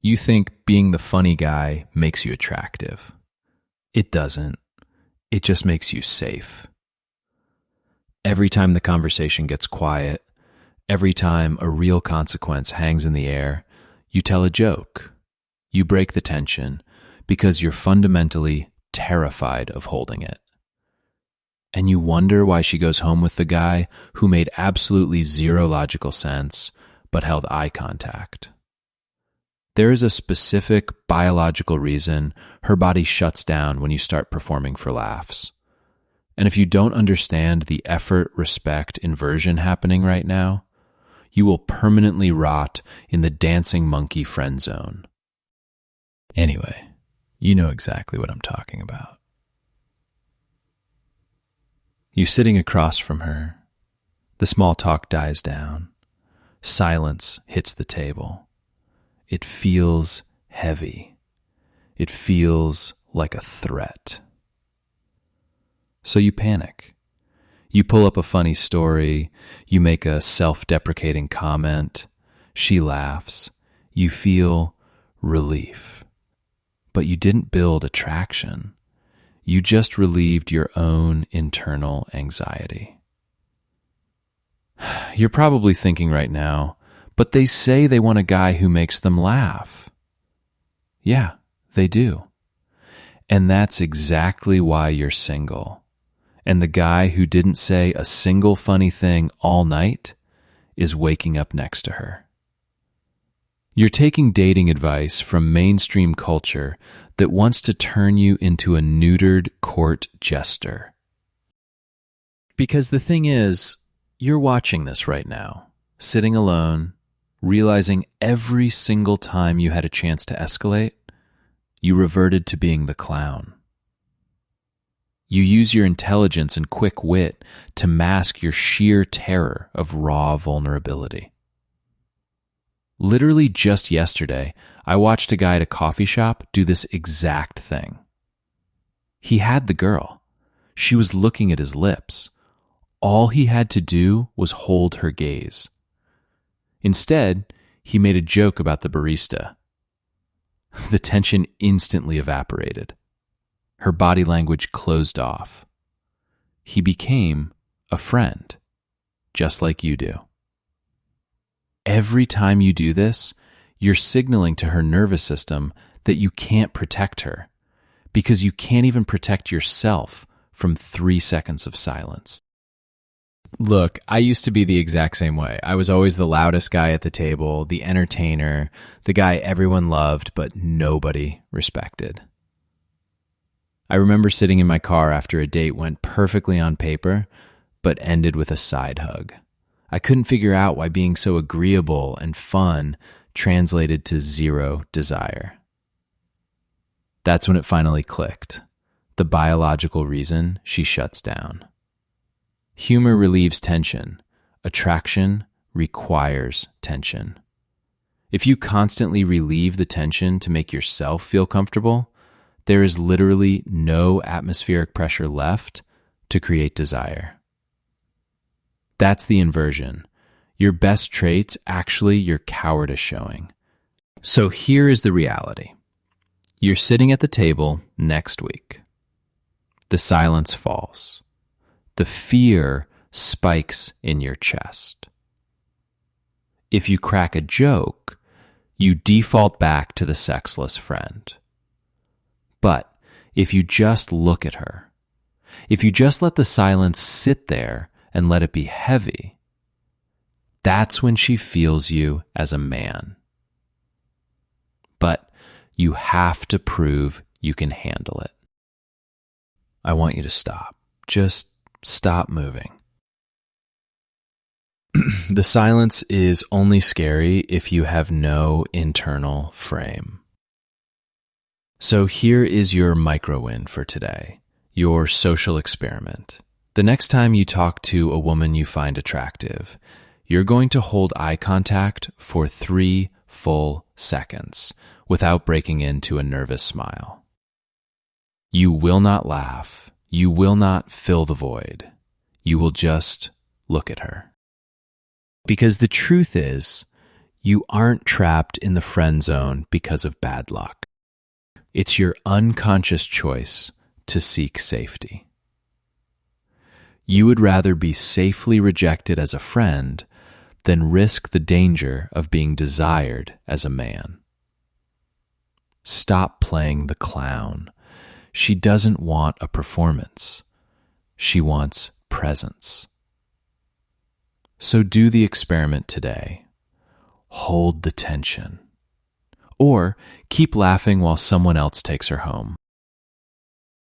You think being the funny guy makes you attractive. It doesn't. It just makes you safe. Every time the conversation gets quiet, every time a real consequence hangs in the air, you tell a joke. You break the tension because you're fundamentally terrified of holding it. And you wonder why she goes home with the guy who made absolutely zero logical sense but held eye contact. There is a specific biological reason her body shuts down when you start performing for laughs. And if you don't understand the effort, respect, inversion happening right now, you will permanently rot in the dancing monkey friend zone. Anyway, you know exactly what I'm talking about. You sitting across from her. The small talk dies down. Silence hits the table. It feels heavy. It feels like a threat. So you panic. You pull up a funny story. You make a self-deprecating comment. She laughs. You feel relief. But you didn't build attraction. You just relieved your own internal anxiety. You're probably thinking right now, but they say they want a guy who makes them laugh. Yeah, they do. And that's exactly why you're single. And the guy who didn't say a single funny thing all night is waking up next to her. You're taking dating advice from mainstream culture that wants to turn you into a neutered court jester. Because the thing is, you're watching this right now, sitting alone, realizing every single time you had a chance to escalate, you reverted to being the clown. You use your intelligence and quick wit to mask your sheer terror of raw vulnerability. Literally just yesterday, I watched a guy at a coffee shop do this exact thing. He had the girl. She was looking at his lips. All he had to do was hold her gaze. Instead, he made a joke about the barista. The tension instantly evaporated. Her body language closed off. He became a friend, just like you do. Every time you do this, you're signaling to her nervous system that you can't protect her because you can't even protect yourself from 3 seconds of silence. Look, I used to be the exact same way. I was always the loudest guy at the table, the entertainer, the guy everyone loved but nobody respected. I remember sitting in my car after a date went perfectly on paper, but ended with a side hug. I couldn't figure out why being so agreeable and fun translated to zero desire. That's when it finally clicked. The biological reason she shuts down. Humor relieves tension. Attraction requires tension. If you constantly relieve the tension to make yourself feel comfortable, there is literally no atmospheric pressure left to create desire. That's the inversion. Your best traits actually your cowardice showing. So here is the reality. You're sitting at the table next week. The silence falls. The fear spikes in your chest. If you crack a joke, you default back to the sexless friend. But if you just look at her, if you just let the silence sit there and let it be heavy, that's when she feels you as a man. But you have to prove you can handle it. I want you to stop. Just stop moving. The silence is only scary if you have no internal frame. So here is your micro-win for today, your social experiment. The next time you talk to a woman you find attractive, you're going to hold eye contact for 3 full seconds without breaking into a nervous smile. You will not laugh. You will not fill the void. You will just look at her. Because the truth is, You aren't trapped in the friend zone because of bad luck. It's your unconscious choice to seek safety. You would rather be safely rejected as a friend than risk the danger of being desired as a man. Stop playing the clown. She doesn't want a performance. She wants presence. So do the experiment today. Hold the tension. Or keep laughing while someone else takes her home.